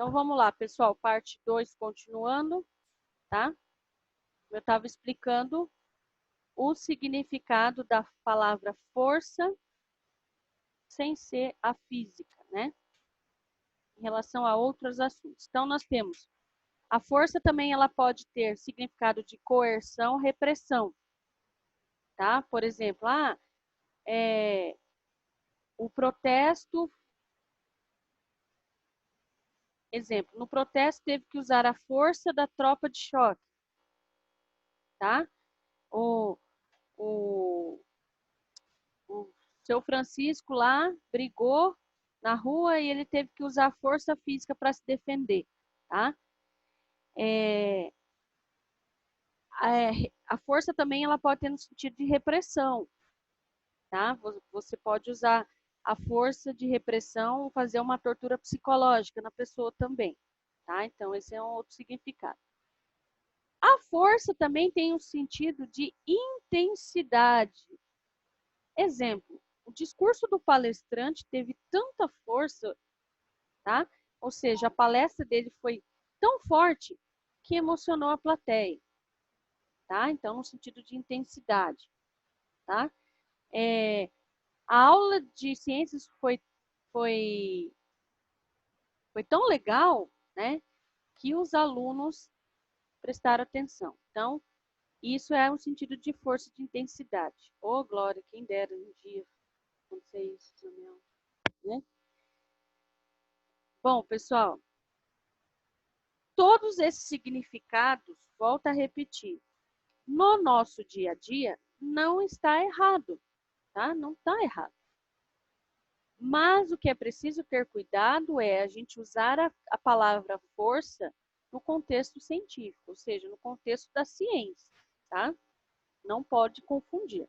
Então, vamos lá, pessoal. Parte 2, continuando, tá? Eu estava explicando o significado da palavra força sem ser a física, né? Em relação a outros assuntos. Então, nós temos a força também, ela pode ter significado de coerção, repressão, tá? Por exemplo, o protesto, exemplo, no protesto teve que usar a força da tropa de choque, tá? O, o, o seu Francisco lá brigou na rua e ele teve que usar força física para se defender, tá? A força também ela pode ter no sentido de repressão, tá? Você pode usar a força de repressão, fazer uma tortura psicológica na pessoa também, tá? Então, esse é um outro significado. A força também tem um sentido de intensidade. Exemplo, o discurso do palestrante teve tanta força, tá? Ou seja, a palestra dele foi tão forte que emocionou a plateia, tá? Então, no sentido de intensidade, tá? A aula de ciências foi tão legal, né, que os alunos prestaram atenção. Então, isso é um sentido de força de intensidade. Ô, Glória, quem dera um dia acontecer isso também, né? Bom, pessoal, todos esses significados, volto a repetir, no nosso dia a dia, não está errado, tá? Não está errado. Mas o que é preciso ter cuidado é a gente usar a palavra força no contexto científico, ou seja, no contexto da ciência, tá? Não pode confundir.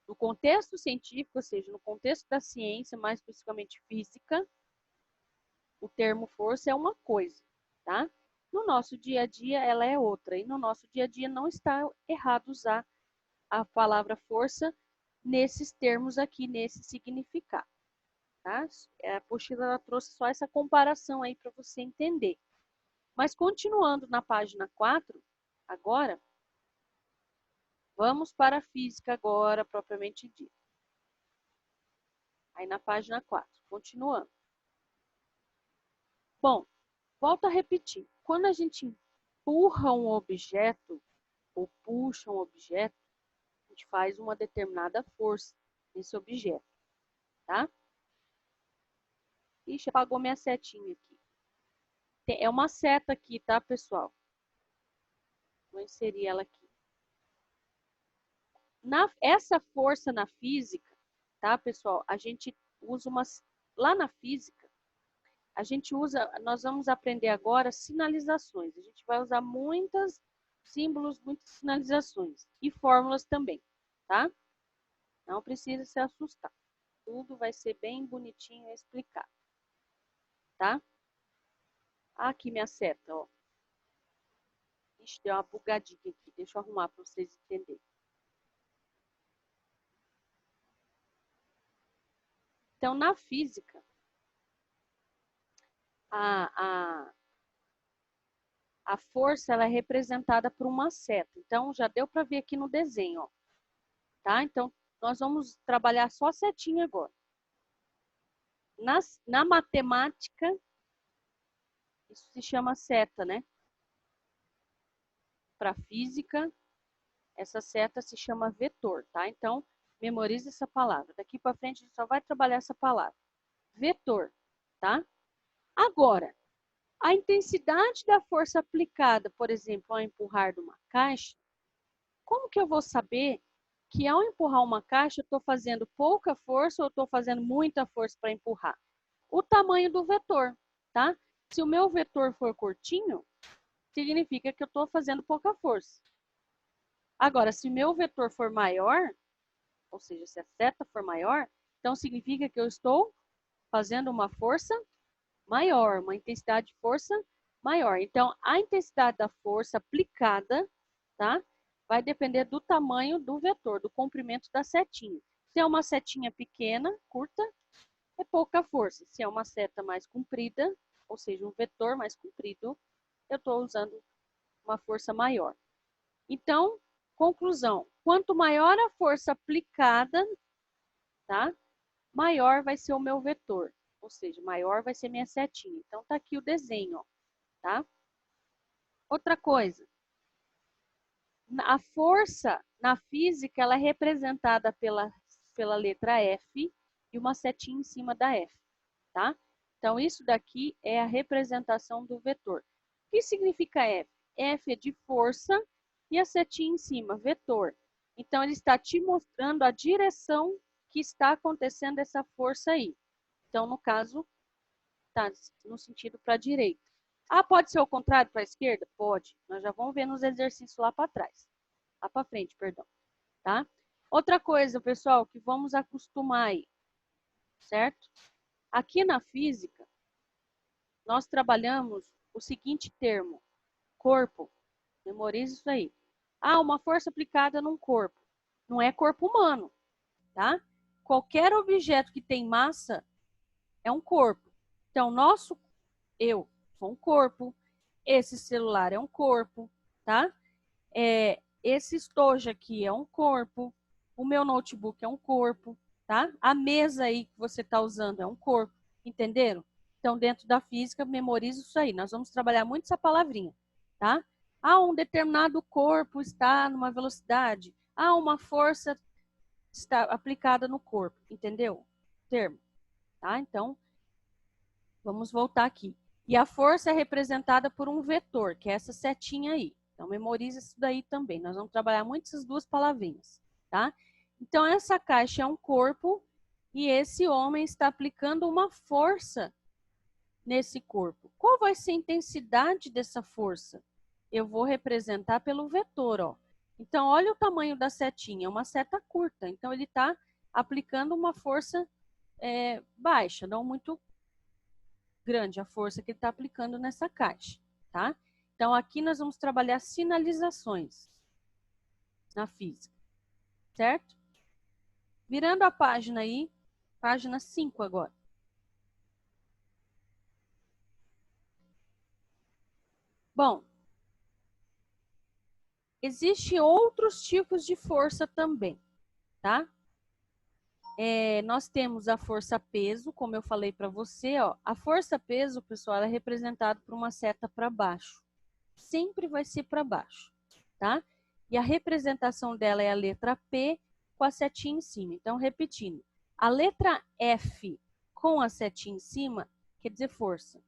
No contexto científico, ou seja, no contexto da ciência, mais especificamente física, o termo força é uma coisa, tá? No nosso dia a dia, ela é outra. E no nosso dia a dia não está errado usar a palavra força nesses termos aqui, nesse significado. Tá? A apostila ela trouxe só essa comparação aí para você entender. Mas continuando na página 4, agora, vamos para a física agora, propriamente dita. Aí na página 4, continuando. Bom, volto a repetir. Quando a gente empurra um objeto, ou puxa um objeto, a gente faz uma determinada força nesse objeto, tá? Ixi, apagou minha setinha aqui. É uma seta aqui, tá, pessoal? Vou inserir ela aqui. Essa força na física, tá, pessoal? A gente usa lá na física, a gente usa, nós vamos aprender agora sinalizações. A gente vai usar muitos símbolos, muitas sinalizações e fórmulas também, tá? Não precisa se assustar. Tudo vai ser bem bonitinho explicado, tá? Aqui minha seta, ó. Ixi, deu uma bugadinha aqui. Deixa eu arrumar para vocês entenderem. Então, na física, a força ela é representada por uma seta. Então, já deu para ver aqui no desenho, ó. Tá? Então, nós vamos trabalhar só a setinha agora. Na matemática, isso se chama seta, né? Para física, essa seta se chama vetor, tá? Então, memorize essa palavra. Daqui para frente, a gente só vai trabalhar essa palavra. Vetor, tá? Agora, a intensidade da força aplicada, por exemplo, ao empurrar de uma caixa, como que eu vou saber que ao empurrar uma caixa eu estou fazendo pouca força ou estou fazendo muita força para empurrar? O tamanho do vetor, tá? Se o meu vetor for curtinho, significa que eu estou fazendo pouca força. Agora, se o meu vetor for maior, ou seja, se a seta for maior, então significa que eu estou fazendo uma força maior, uma intensidade de força maior. Então, a intensidade da força aplicada, tá? Vai depender do tamanho do vetor, do comprimento da setinha. Se é uma setinha pequena, curta, é pouca força. Se é uma seta mais comprida, ou seja, um vetor mais comprido, eu estou usando uma força maior. Então, conclusão, quanto maior a força aplicada, tá? Maior vai ser o meu vetor, ou seja, maior vai ser minha setinha. Então, tá aqui o desenho, ó, tá? Outra coisa, a força na física, ela é representada pela letra F e uma setinha em cima da F, tá? Então, isso daqui é a representação do vetor. O que significa F? F é de força e a setinha em cima, vetor. Então, ele está te mostrando a direção que está acontecendo essa força aí. Então, no caso, está no sentido para a direita. Ah, pode ser o contrário para a esquerda? Pode. Nós já vamos ver nos exercícios lá para trás. Lá para frente, perdão. Tá? Outra coisa, pessoal, que vamos acostumar aí, certo? Aqui na física, nós trabalhamos o seguinte termo, corpo. Memorize isso aí. Ah, uma força aplicada num corpo. Não é corpo humano, tá? Qualquer objeto que tem massa é um corpo. Então, eu sou um corpo, esse celular é um corpo, tá? Esse estojo aqui é um corpo, o meu notebook é um corpo, tá? A mesa aí que você está usando é um corpo, entenderam? Então, dentro da física, memorize isso aí. Nós vamos trabalhar muito essa palavrinha, tá? Ah, um determinado corpo está numa velocidade. Ah, uma força está aplicada no corpo, entendeu? Termo, tá? Então, vamos voltar aqui. E a força é representada por um vetor, que é essa setinha aí. Então, memorize isso daí também. Nós vamos trabalhar muito essas duas palavrinhas, tá? Então, essa caixa é um corpo e esse homem está aplicando uma força nesse corpo. Qual vai ser a intensidade dessa força? Eu vou representar pelo vetor, ó. Então, olha o tamanho da setinha, é uma seta curta. Então, ele está aplicando uma força baixa, não muito grande a força que ele está aplicando nessa caixa, tá? Então, aqui nós vamos trabalhar sinalizações na física, certo? Virando a página aí, página 5 agora. Bom, existem outros tipos de força também, tá? Nós temos a força-peso, como eu falei para você, ó. A força-peso, pessoal, ela é representada por uma seta para baixo. Sempre vai ser para baixo, tá? E a representação dela é a letra P com a setinha em cima. Então, repetindo, a letra F com a setinha em cima quer dizer força.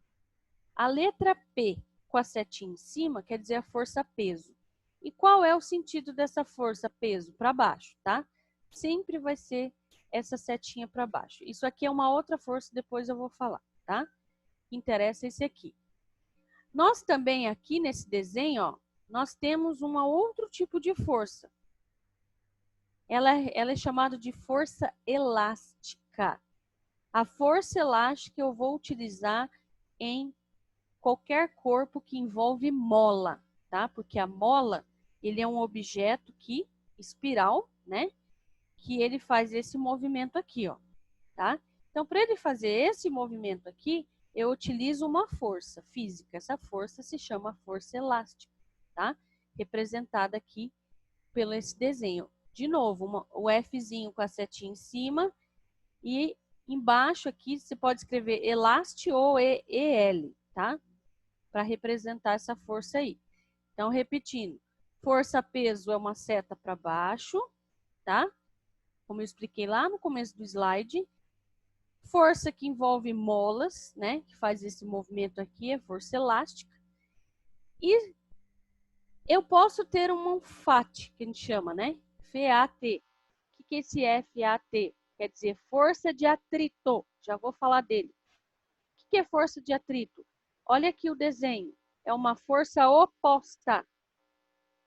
A letra P com a setinha em cima quer dizer a força-peso. E qual é o sentido dessa força-peso? Para baixo, tá? Sempre vai ser essa setinha para baixo. Isso aqui é uma outra força, depois eu vou falar, tá? Interessa esse aqui. Nós também aqui nesse desenho, ó, nós temos um outro tipo de força. Ela é chamada de força elástica. A força elástica eu vou utilizar em qualquer corpo que envolve mola, tá? Porque a mola, ele é um objeto espiral, né? Que ele faz esse movimento aqui, ó, tá? Então, para ele fazer esse movimento aqui, eu utilizo uma força física. Essa força se chama força elástica, tá? Representada aqui pelo esse desenho. De novo, o Fzinho com a setinha em cima e embaixo aqui você pode escrever elast ou EL, tá? Para representar essa força aí. Então, repetindo, força-peso é uma seta para baixo, tá? Como eu expliquei lá no começo do slide. Força que envolve molas, né? Que faz esse movimento aqui, é força elástica. E eu posso ter um FAT, que a gente chama, né? FAT. O que é esse FAT? Quer dizer força de atrito. Já vou falar dele. O que é força de atrito? Olha aqui o desenho. É uma força oposta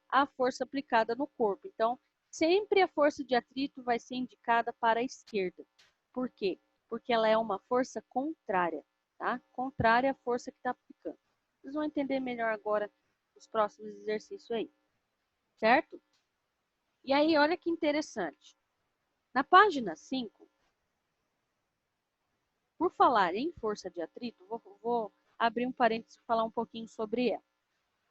à força aplicada no corpo. Então, sempre a força de atrito vai ser indicada para a esquerda. Por quê? Porque ela é uma força contrária, tá? Contrária à força que está aplicando. Vocês vão entender melhor agora os próximos exercícios aí, certo? E aí, olha que interessante. Na página 5, por falar em força de atrito, vou abrir um parênteses e falar um pouquinho sobre ela.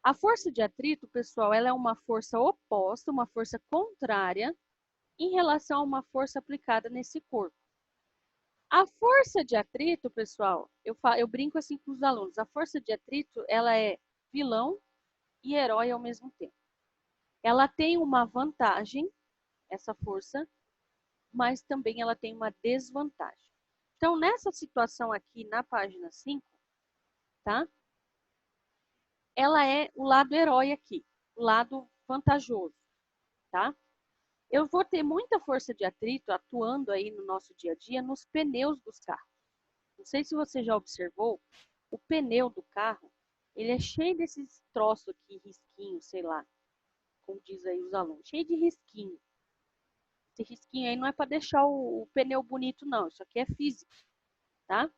A força de atrito, pessoal, ela é uma força oposta, uma força contrária em relação a uma força aplicada nesse corpo. A força de atrito, pessoal, eu brinco assim com os alunos, a força de atrito, ela é vilão e herói ao mesmo tempo. Ela tem uma vantagem, essa força, mas também ela tem uma desvantagem. Então, nessa situação aqui na página 5, tá? Ela é o lado herói aqui, o lado vantajoso, tá? Eu vou ter muita força de atrito atuando aí no nosso dia a dia nos pneus dos carros. Não sei se você já observou, o pneu do carro, ele é cheio desses troços aqui, risquinhos, sei lá, como diz aí os alunos, cheio de risquinho. Esse risquinho aí não é para deixar o pneu bonito, não. Isso aqui é físico, tá?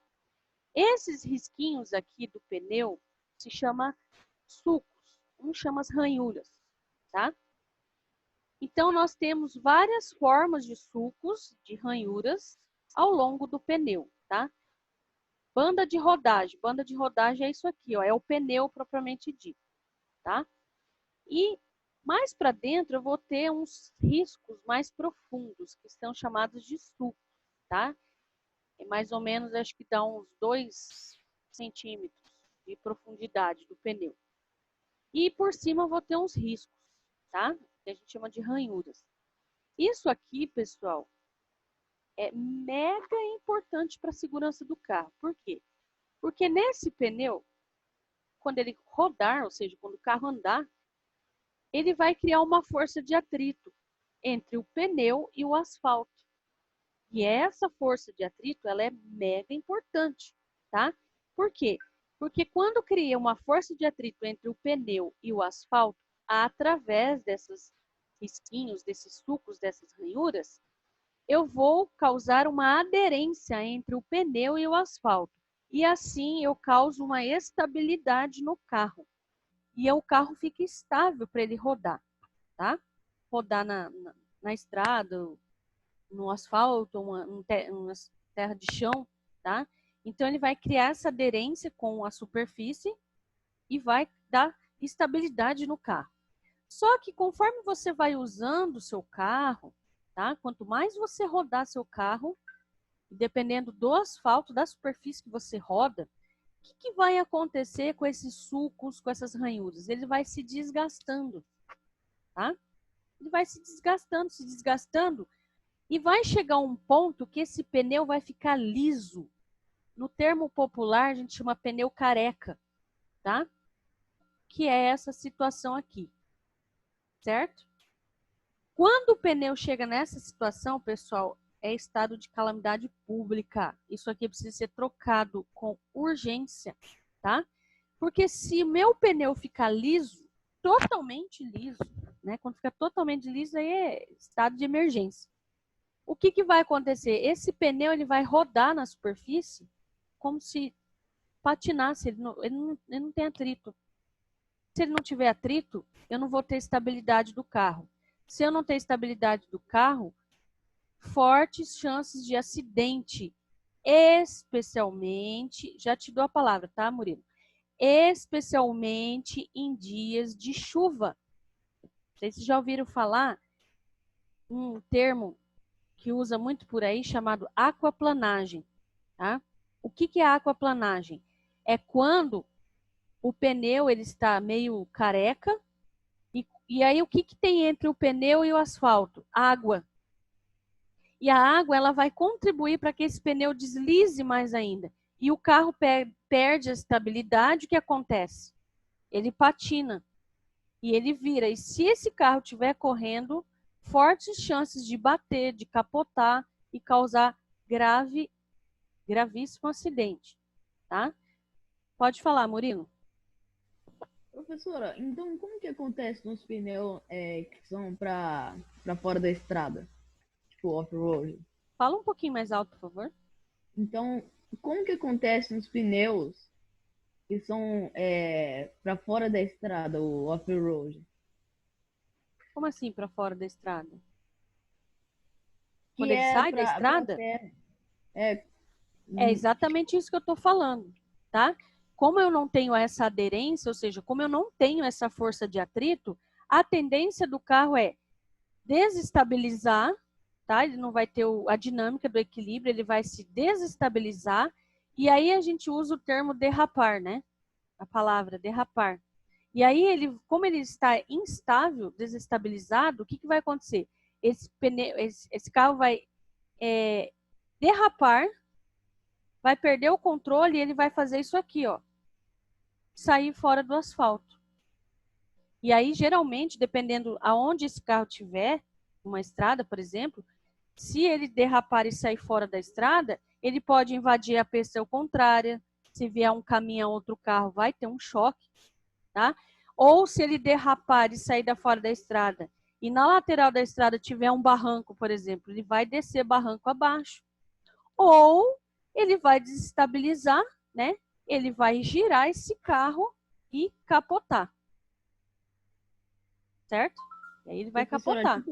Esses risquinhos aqui do pneu se chama sulcos. Um chama as ranhuras, tá? Então, nós temos várias formas de sulcos, de ranhuras, ao longo do pneu, tá? Banda de rodagem. Banda de rodagem é isso aqui, ó. É o pneu propriamente dito, tá? E mais para dentro eu vou ter uns riscos mais profundos, que são chamados de sulcos, tá? É mais ou menos, acho que dá uns 2 centímetros de profundidade do pneu. E por cima eu vou ter uns riscos, tá? Que a gente chama de ranhuras. Isso aqui, pessoal, é mega importante para a segurança do carro. Por quê? Porque nesse pneu, quando ele rodar, ou seja, quando o carro andar, ele vai criar uma força de atrito entre o pneu e o asfalto. E essa força de atrito, ela é mega importante, tá? Por quê? Porque quando cria uma força de atrito entre o pneu e o asfalto, através desses risquinhos, desses sulcos, dessas ranhuras, eu vou causar uma aderência entre o pneu e o asfalto. E assim eu causo uma estabilidade no carro. E o carro fica estável para ele rodar, tá? Rodar na estrada, no asfalto, uma terra de chão, tá? Então ele vai criar essa aderência com a superfície e vai dar estabilidade no carro. Só que conforme você vai usando o seu carro, tá? Quanto mais você rodar seu carro, dependendo do asfalto, da superfície que você roda, o que vai acontecer com esses sulcos, com essas ranhuras? Ele vai se desgastando, tá? Ele vai se desgastando, e vai chegar um ponto que esse pneu vai ficar liso. No termo popular, a gente chama pneu careca, tá? Que é essa situação aqui, certo? Quando o pneu chega nessa situação, pessoal, é estado de calamidade pública. Isso aqui precisa ser trocado com urgência, tá? Porque se meu pneu ficar liso, totalmente liso, né? Quando fica totalmente liso, aí é estado de emergência. O que vai acontecer? Esse pneu ele vai rodar na superfície como se patinasse, ele não tem atrito. Se ele não tiver atrito, eu não vou ter estabilidade do carro. Se eu não ter estabilidade do carro, fortes chances de acidente, especialmente, já te dou a palavra, tá, Murilo? Especialmente em dias de chuva. Vocês já ouviram falar um termo que usa muito por aí chamado aquaplanagem, tá? O que é aquaplanagem? É quando o pneu ele está meio careca e aí o que tem entre o pneu e o asfalto? Água. E a água ela vai contribuir para que esse pneu deslize mais ainda. E o carro perde a estabilidade, o que acontece? Ele patina e ele vira. E se esse carro estiver correndo, fortes chances de bater, de capotar e causar gravíssimo acidente, tá? Pode falar, Murilo. Professora, então como que acontece nos pneus que são pra fora da estrada? Tipo off-road. Fala um pouquinho mais alto, por favor. Então, como que acontece nos pneus que são pra fora da estrada, o off-road? Como assim para fora da estrada? Quando Que ele é sai da pra estrada? terra. É, É hum, exatamente isso que eu estou falando, tá? como eu não tenho essa aderência, ou seja, como eu não tenho essa força de atrito, a tendência do carro é desestabilizar, tá? Ele não vai ter a dinâmica do equilíbrio, ele vai se desestabilizar, e aí a gente usa o termo derrapar, né? A palavra derrapar. E aí, como ele está instável, desestabilizado, o que vai acontecer? Esse carro vai derrapar, vai perder o controle e ele vai fazer isso aqui, ó, sair fora do asfalto. E aí, geralmente, dependendo aonde esse carro estiver, uma estrada, por exemplo, se ele derrapar e sair fora da estrada, ele pode invadir a pista contrária. Se vier um caminhão, outro carro, vai ter um choque, tá? Ou se ele derrapar e sair da fora da estrada e na lateral da estrada tiver um barranco, por exemplo, ele vai descer barranco abaixo. Ou ele vai desestabilizar, né? Ele vai girar esse carro e capotar. Certo? E aí ele vai capotar.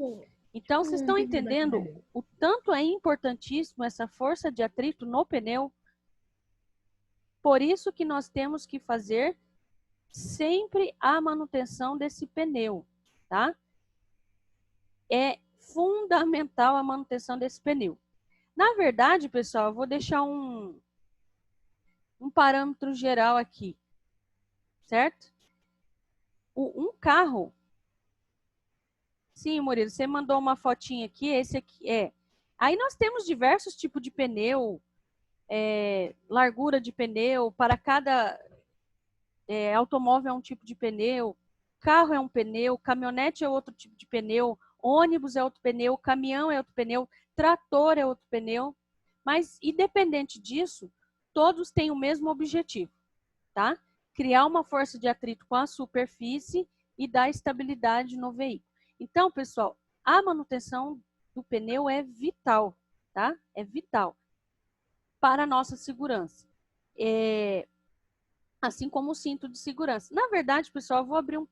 Então, vocês estão entendendo o tanto é importantíssimo essa força de atrito no pneu? Por isso que nós temos que fazer sempre a manutenção desse pneu, tá? É fundamental a manutenção desse pneu. Na verdade, pessoal, eu vou deixar um parâmetro geral aqui, certo? Um carro... Sim, Murilo, você mandou uma fotinha aqui, esse aqui é. Aí nós temos diversos tipos de pneu, largura de pneu, para cada automóvel é um tipo de pneu, carro é um pneu, caminhonete é outro tipo de pneu, ônibus é outro pneu, caminhão é outro pneu, trator é outro pneu, mas independente disso, todos têm o mesmo objetivo, tá? Criar uma força de atrito com a superfície e dar estabilidade no veículo. Então, pessoal, a manutenção do pneu é vital, tá? É vital para a nossa segurança. Assim como o cinto de segurança. Na verdade, pessoal, eu vou abrir um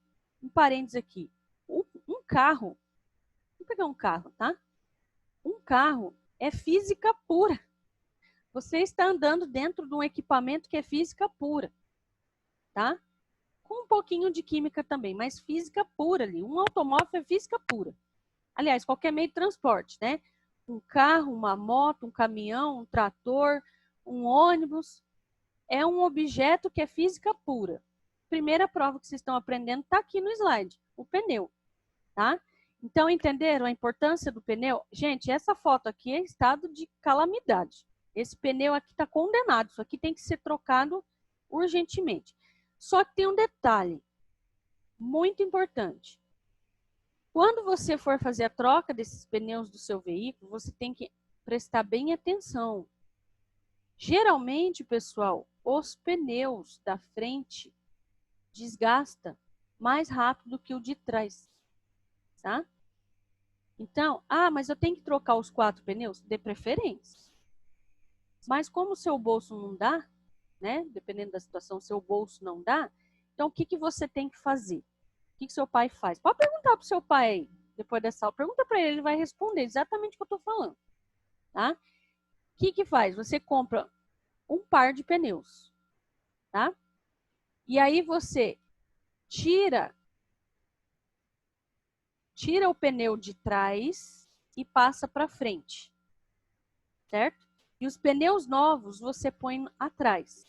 parênteses aqui. Um carro, vou pegar um carro, tá? Um carro é física pura. Você está andando dentro de um equipamento que é física pura, tá? Com um pouquinho de química também, mas física pura ali. Um automóvel é física pura. Aliás, qualquer meio de transporte, né? Um carro, uma moto, um caminhão, um trator, um ônibus. É um objeto que é física pura. Primeira prova que vocês estão aprendendo está aqui no slide, o pneu, tá? Então, entenderam a importância do pneu? Gente, essa foto aqui é estado de calamidade. Esse pneu aqui está condenado. Isso aqui tem que ser trocado urgentemente. Só que tem um detalhe muito importante. Quando você for fazer a troca desses pneus do seu veículo, você tem que prestar bem atenção. Geralmente, pessoal, os pneus da frente desgastam mais rápido que o de trás, tá? Então, mas eu tenho que trocar os 4 pneus? De preferência. Mas como o seu bolso não dá, né? Dependendo da situação, o seu bolso não dá, então o que você tem que fazer? O que seu pai faz? Pode perguntar para o seu pai aí, depois dessa aula. Pergunta para ele, ele vai responder exatamente o que eu estou falando, tá? O que faz? Você compra um par de pneus, tá? E aí você tira o pneu de trás e passa para frente, certo? E os pneus novos você põe atrás.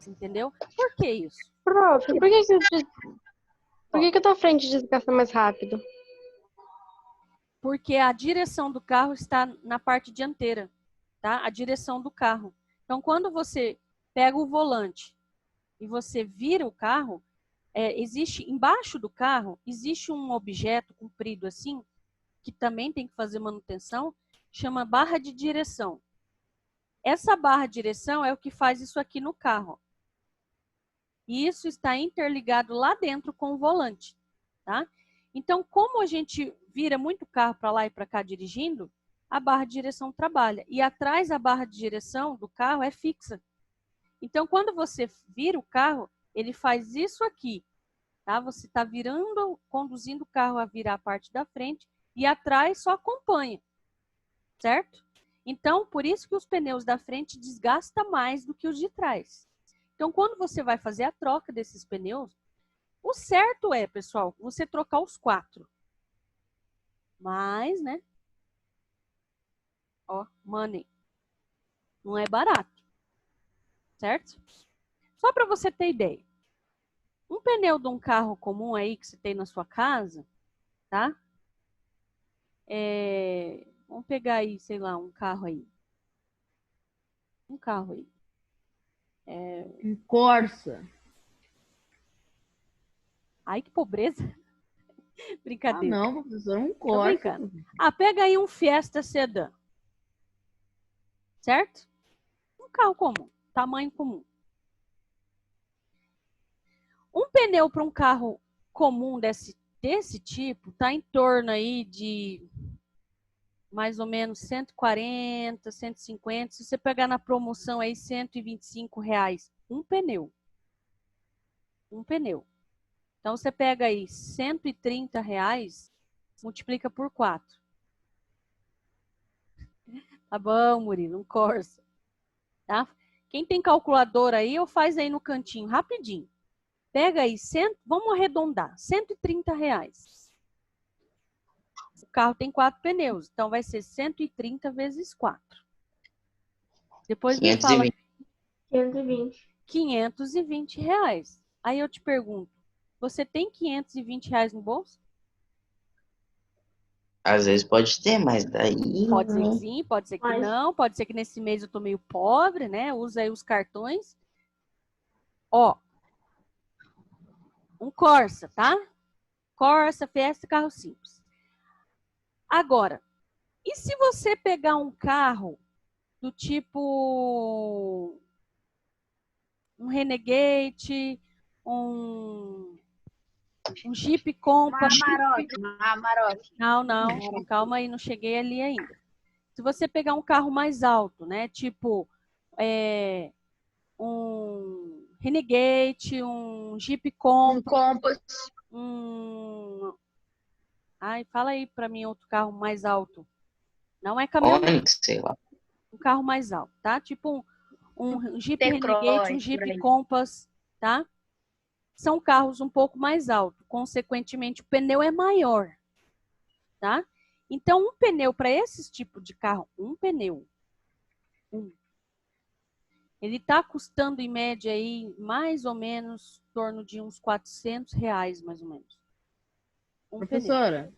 Entendeu? Por que isso? Prof, por que a tua frente desgasta mais rápido? Porque a direção do carro está na parte dianteira, tá? A direção do carro. Então, quando você pega o volante e você vira o carro, existe embaixo do carro, existe um objeto comprido assim, que também tem que fazer manutenção, chama barra de direção. Essa barra de direção é o que faz isso aqui no carro. E isso está interligado lá dentro com o volante, tá? Então, como a gente vira muito carro para lá e para cá dirigindo, a barra de direção trabalha. E atrás a barra de direção do carro é fixa. Então, quando você vira o carro, ele faz isso aqui, tá? Você está virando, conduzindo o carro a virar a parte da frente e atrás só acompanha, certo? Então, por isso que os pneus da frente desgastam mais do que os de trás. Então, quando você vai fazer a troca desses pneus, o certo é, pessoal, você trocar os 4. Mas, né? Ó, money. Não é barato. Certo? Só para você ter ideia. Um pneu de um carro comum aí que você tem na sua casa, tá? Vamos pegar aí, sei lá, um carro aí. Um carro aí. Um Corsa. Ai, que pobreza. Ah, Brincadeira. não, professor, um Tô Corsa. brincando. Ah, pega aí um Fiesta Sedan. Certo? Um carro comum. Tamanho comum. Um pneu para um carro comum desse tipo tá em torno aí de mais ou menos 140, 150. Se você pegar na promoção aí, R$ 125. Um pneu. Um pneu. Então, você pega aí R$ 130, multiplica por 4. Tá bom, Murilo, um Corsa. Tá? Quem tem calculadora aí, ou faz aí no cantinho, rapidinho. Pega aí, vamos arredondar, R$ 130. O carro tem 4 pneus, então vai ser 130 vezes 4. Depois me fala. 520. R$ 520. Aí eu te pergunto, você tem R$ 520 no bolso? Às vezes pode ter, mas daí. Pode ser que sim, pode ser que não, pode ser que nesse mês eu tô meio pobre, né? Usa aí os cartões. Ó, um Corsa, tá? Corsa, Fiesta, carro simples. Agora, e se você pegar um carro do tipo um Renegade, um Jeep Compass? Amarok. Não, calma aí, não cheguei ali ainda. Se você pegar um carro mais alto, né? Tipo um Renegade, um Jeep Compass, Ai, fala aí para mim outro carro mais alto. Não é caminhonete. Onix, sei lá. Um carro mais alto, tá? Tipo um Jeep T-Cross, Renegade, um por Jeep aí. Compass, tá? São carros um pouco mais altos. Consequentemente, o pneu é maior, tá? Então, um pneu para esse tipo de carro, ele está custando em média aí mais ou menos em torno de uns R$ 400, mais ou menos. Um Professora,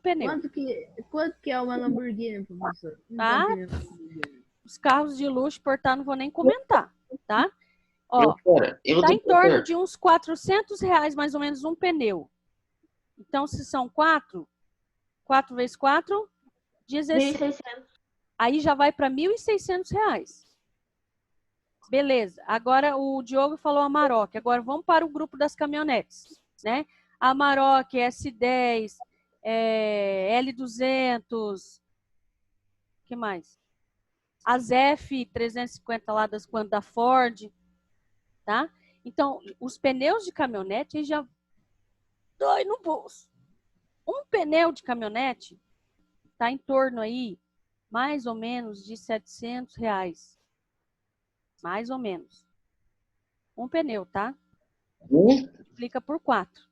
pneu. quanto que é uma Lamborghini, professor? Ah, os carros de luxo, portanto, não vou nem comentar, tá? Ó, tá em torno de uns R$ 400 mais ou menos um pneu. Então, se são 4 vezes 4, 16. 1.600. Aí já vai para R$ 1.600. Beleza. Agora o Diogo falou Amarok. Agora vamos para o grupo das caminhonetes, né? Amarok, S10, L200, o que mais? As F350 lá da Ford, tá? Então, os pneus de caminhonete já dói no bolso. Um pneu de caminhonete está em torno aí, mais ou menos, de R$ 700. Mais ou menos. Um pneu, tá? Multiplica por 4.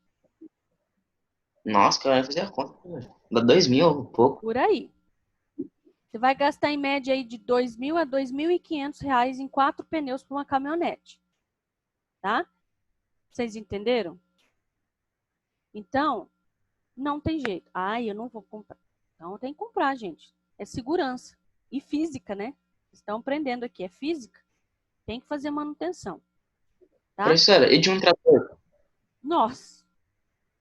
Nossa, que eu ia fazer a conta. Dá 2.000, um pouco. Por aí. Você vai gastar em média aí de R$ 2.000 a R$ 2.500 em 4 pneus para uma caminhonete. Tá? Vocês entenderam? Então, não tem jeito. Ai, eu não vou comprar. Então, tem que comprar, gente. É segurança. E física, né? Estão aprendendo aqui. É física. Tem que fazer manutenção. Tá? Professora, e de um trator? Nossa.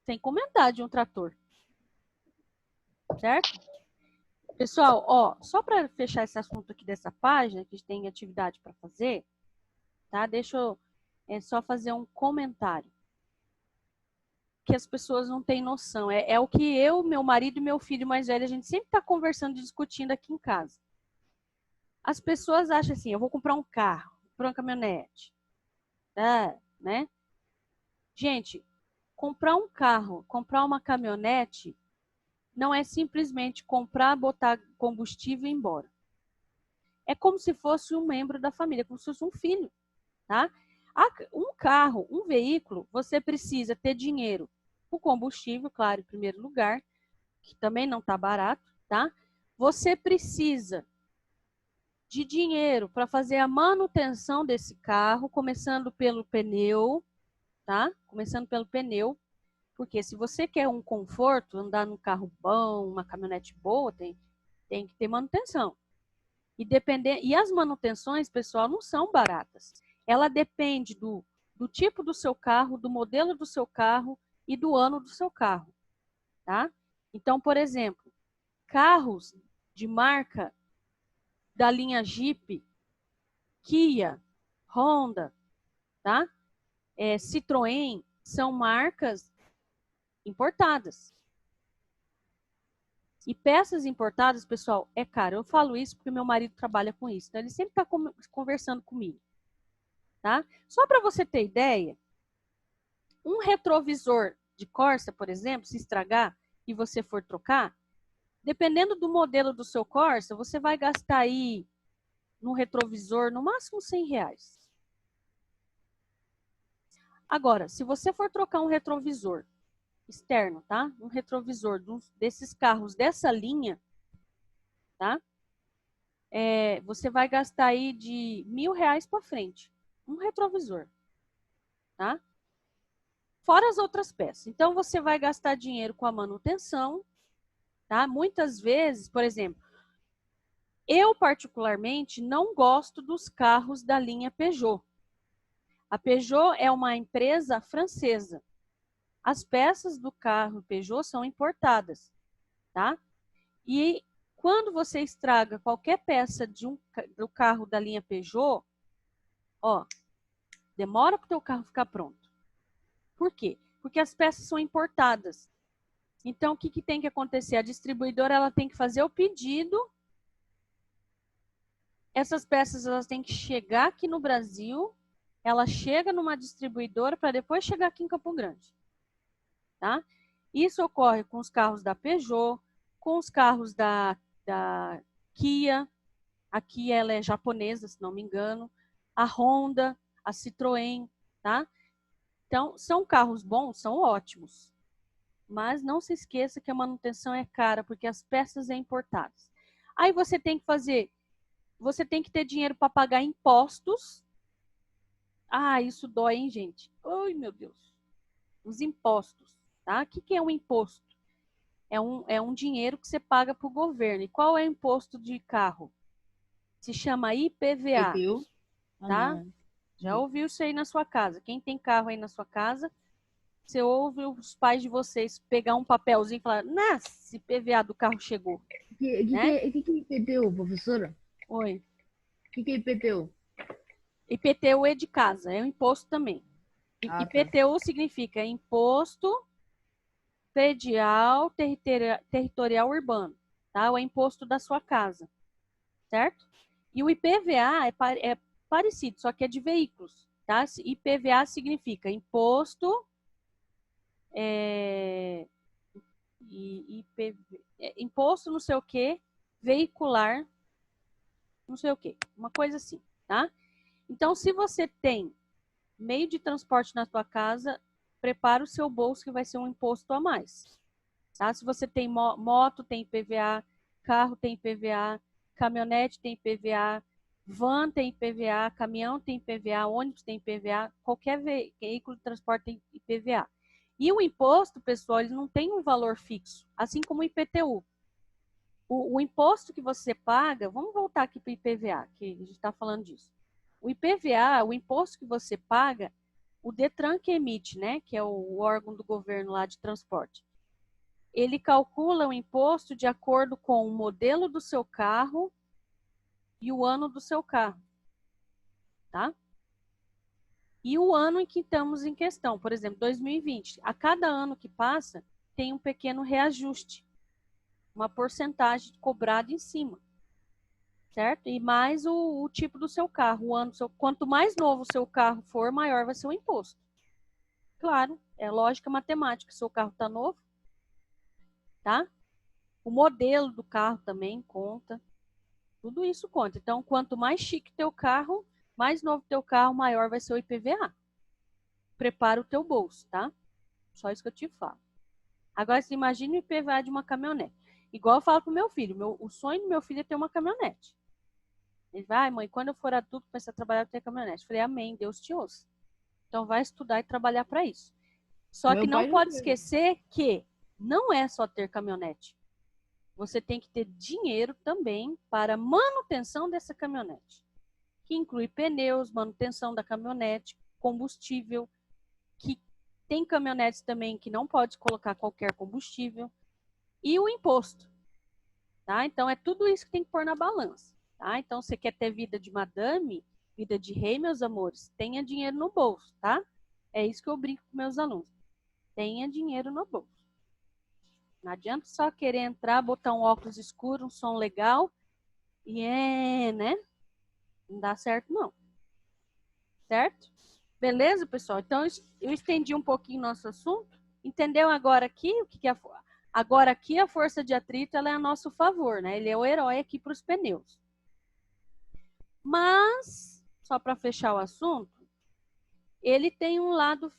Sem comentar de um trator. Certo? Pessoal, ó, só para fechar esse assunto aqui dessa página, que tem atividade para fazer, tá? Deixa eu só fazer um comentário. Que as pessoas não têm noção. É o que eu, meu marido e meu filho mais velho, a gente sempre está conversando e discutindo aqui em casa. As pessoas acham assim, eu vou comprar um carro, comprar uma caminhonete. Né? Gente, comprar um carro, comprar uma caminhonete, não é simplesmente comprar, botar combustível e ir embora. É como se fosse um membro da família, como se fosse um filho, tá? Um carro, um veículo, você precisa ter dinheiro. O combustível, claro, em primeiro lugar, que também não está barato, tá? Você precisa de dinheiro para fazer a manutenção desse carro, começando pelo pneu, tá? Começando pelo pneu, porque se você quer um conforto, andar num carro bom, uma caminhonete boa, tem que ter manutenção. E as manutenções, pessoal, não são baratas. Ela depende do tipo do seu carro, do modelo do seu carro e do ano do seu carro, tá? Então, por exemplo, carros de marca da linha Jeep, Kia, Honda, tá? Citroën, são marcas importadas. E peças importadas, pessoal, é caro. Eu falo isso porque meu marido trabalha com isso. Então, ele sempre está conversando comigo. Tá? Só para você ter ideia, um retrovisor de Corsa, por exemplo, se estragar e você for trocar, dependendo do modelo do seu Corsa, você vai gastar aí no retrovisor no máximo R$100. Agora, se você for trocar um retrovisor externo, tá? Um retrovisor desses carros dessa linha, tá? Você vai gastar aí de R$1.000 para frente. Um retrovisor, tá? Fora as outras peças. Então, você vai gastar dinheiro com a manutenção, tá? Muitas vezes, por exemplo, eu particularmente não gosto dos carros da linha Peugeot. A Peugeot é uma empresa francesa. As peças do carro Peugeot são importadas, tá? E quando você estraga qualquer peça do carro da linha Peugeot, ó, demora para o teu carro ficar pronto. Por quê? Porque as peças são importadas. Então, o que tem que acontecer? A distribuidora ela tem que fazer o pedido. Essas peças elas têm que chegar aqui no Brasil. Ela chega numa distribuidora para depois chegar aqui em Campo Grande. Tá? Isso ocorre com os carros da Peugeot, com os carros da Kia. A Kia ela é japonesa, se não me engano. A Honda, a Citroën. Tá? Então, são carros bons, são ótimos. Mas não se esqueça que a manutenção é cara, porque as peças são importadas. Aí você tem que ter dinheiro para pagar impostos. Ah, isso dói, hein, gente? Ai, meu Deus. Os impostos, tá? O que é um imposto? É um dinheiro que você paga para o governo. E qual é o imposto de carro? Se chama IPVA, IPTU? tá? Não. Já ouviu isso aí na sua casa? Quem tem carro aí na sua casa, você ouve os pais de vocês pegar um papelzinho e falar, nossa, IPVA do carro chegou, né? Que é IPTU, professora? Oi. O que é IPTU? IPTU é de casa, é um imposto também. Ah, tá. IPTU significa Imposto Predial Territorial Urbano, tá? O imposto da sua casa, certo? E o IPVA é parecido, só que é de veículos, tá? IPVA significa Imposto imposto não sei o que, veicular, não sei o que, uma coisa assim, tá? Então, se você tem meio de transporte na sua casa, prepara o seu bolso que vai ser um imposto a mais, tá? Se você tem moto, tem IPVA, carro tem IPVA, caminhonete tem IPVA, van tem IPVA, caminhão tem IPVA, ônibus tem IPVA, qualquer veículo de transporte tem IPVA. E o imposto, pessoal, ele não tem um valor fixo, assim como o IPTU. O imposto que você paga, vamos voltar aqui para o IPVA, que a gente está falando disso. O IPVA, o imposto que você paga, o Detran que emite, né, que é o órgão do governo lá de transporte, ele calcula o imposto de acordo com o modelo do seu carro e o ano do seu carro, tá? E o ano em que estamos em questão, por exemplo, 2020. A cada ano que passa, tem um pequeno reajuste, uma porcentagem cobrada em cima, certo? E mais o tipo do seu carro, o ano quanto mais novo o seu carro for, maior vai ser o imposto. Claro, é lógica matemática, seu carro está novo, tá? O modelo do carro também conta, tudo isso conta. Então, quanto mais chique teu carro, mais novo teu carro, maior vai ser o IPVA. Prepara o teu bolso, tá? Só isso que eu te falo. Agora, você imagina o IPVA de uma caminhonete. Igual eu falo pro meu filho. O sonho do meu filho é ter uma caminhonete. Ele vai, mãe, quando eu for adulto, começar a trabalhar, eu ter caminhonete. Eu falei, amém, Deus te ouça. Então, vai estudar e trabalhar para isso. Só que não pode esquecer que não é só ter caminhonete. Você tem que ter dinheiro também para manutenção dessa caminhonete. Que inclui pneus, manutenção da caminhonete, combustível, que tem caminhonetes também que não pode colocar qualquer combustível, e o imposto. Tá? Então, é tudo isso que tem que pôr na balança. Tá? Então, você quer ter vida de madame, vida de rei, meus amores, tenha dinheiro no bolso, tá? É isso que eu brinco com meus alunos. Tenha dinheiro no bolso. Não adianta só querer entrar, botar um óculos escuro, um som legal, e né? Não dá certo, não. Certo? Beleza, pessoal? Então, eu estendi um pouquinho nosso assunto. Entendeu agora aqui o que é agora aqui a força de atrito, ela é a nosso favor, né? Ele é o herói aqui para os pneus. Mas, só para fechar o assunto, ele tem um lado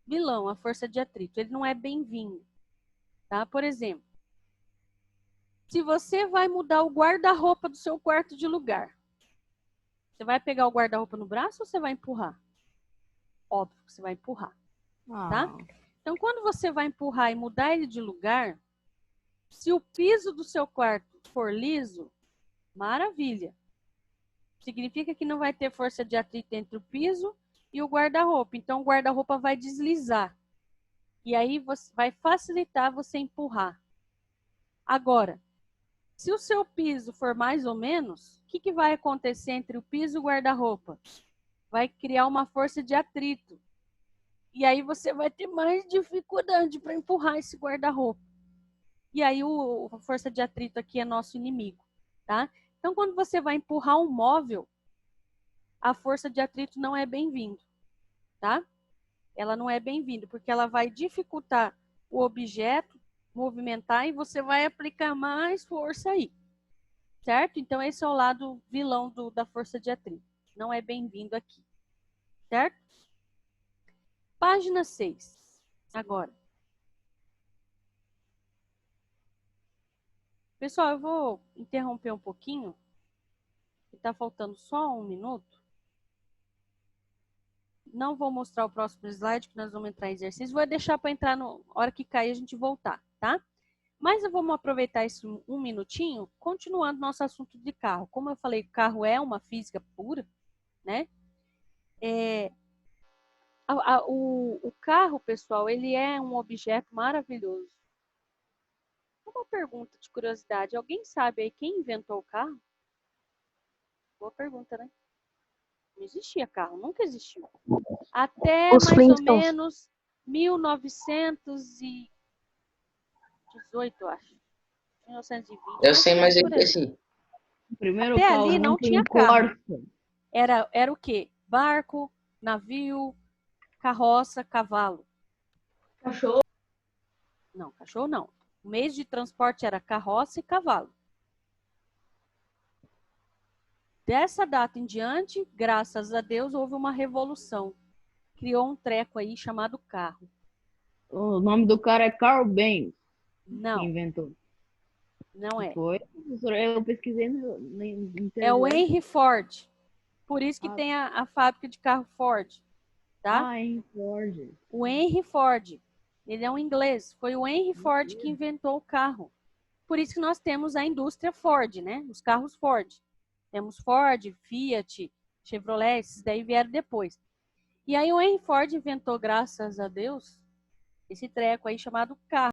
vilão, a força de atrito. Ele não é bem-vindo, tá? Por exemplo, se você vai mudar o guarda-roupa do seu quarto de lugar, você vai pegar o guarda-roupa no braço ou você vai empurrar? Óbvio que você vai empurrar, tá? Então, quando você vai empurrar e mudar ele de lugar, se o piso do seu quarto for liso, maravilha. Significa que não vai ter força de atrito entre o piso e o guarda-roupa. Então, o guarda-roupa vai deslizar. E aí vai facilitar você empurrar. Agora, se o seu piso for mais ou menos, o que vai acontecer entre o piso e o guarda-roupa? Vai criar uma força de atrito. E aí você vai ter mais dificuldade para empurrar esse guarda-roupa. E aí a força de atrito aqui é nosso inimigo, tá? Então, quando você vai empurrar um móvel, a força de atrito não é bem-vindo, tá? Ela não é bem-vinda, porque ela vai dificultar o objeto movimentar e você vai aplicar mais força aí, certo? Então, esse é o lado vilão da força de atrito. Não é bem-vindo aqui, certo? Página 6, agora. Pessoal, eu vou interromper um pouquinho, está faltando só 1 minuto. Não vou mostrar o próximo slide, que nós vamos entrar em exercício. Vou deixar para entrar na hora que cair a gente voltar, tá? Mas vamos aproveitar esse 1 minutinho, continuando nosso assunto de carro. Como eu falei, carro é uma física pura, né? O carro, pessoal, ele é um objeto maravilhoso. Uma pergunta de curiosidade. Alguém sabe aí quem inventou o carro? Boa pergunta, né? Não existia carro, nunca existiu. Até mais ou menos 1918, eu acho. 1920. Eu sei, mas eu esqueci. Primeiro até carro ali não tinha carro. Era o quê? Barco, navio, carroça, cavalo. Cachorro. Não, cachorro não. O meio de transporte era carroça e cavalo. Dessa data em diante, graças a Deus, houve uma revolução. Criou um treco aí chamado carro. O nome do cara é Carl Benz. Não. Que inventou. Não é. Foi? Eu pesquisei no internet. É o Henry Ford. Por isso que tem a fábrica de carro Ford. Tá? Henry Ford. O Henry Ford. Ele é um inglês. Foi o Henry Ford que inventou o carro. Por isso que nós temos a indústria Ford, né? Os carros Ford. Temos Ford, Fiat, Chevrolet, esses daí vieram depois. E aí o Henry Ford inventou, graças a Deus, esse treco aí chamado carro.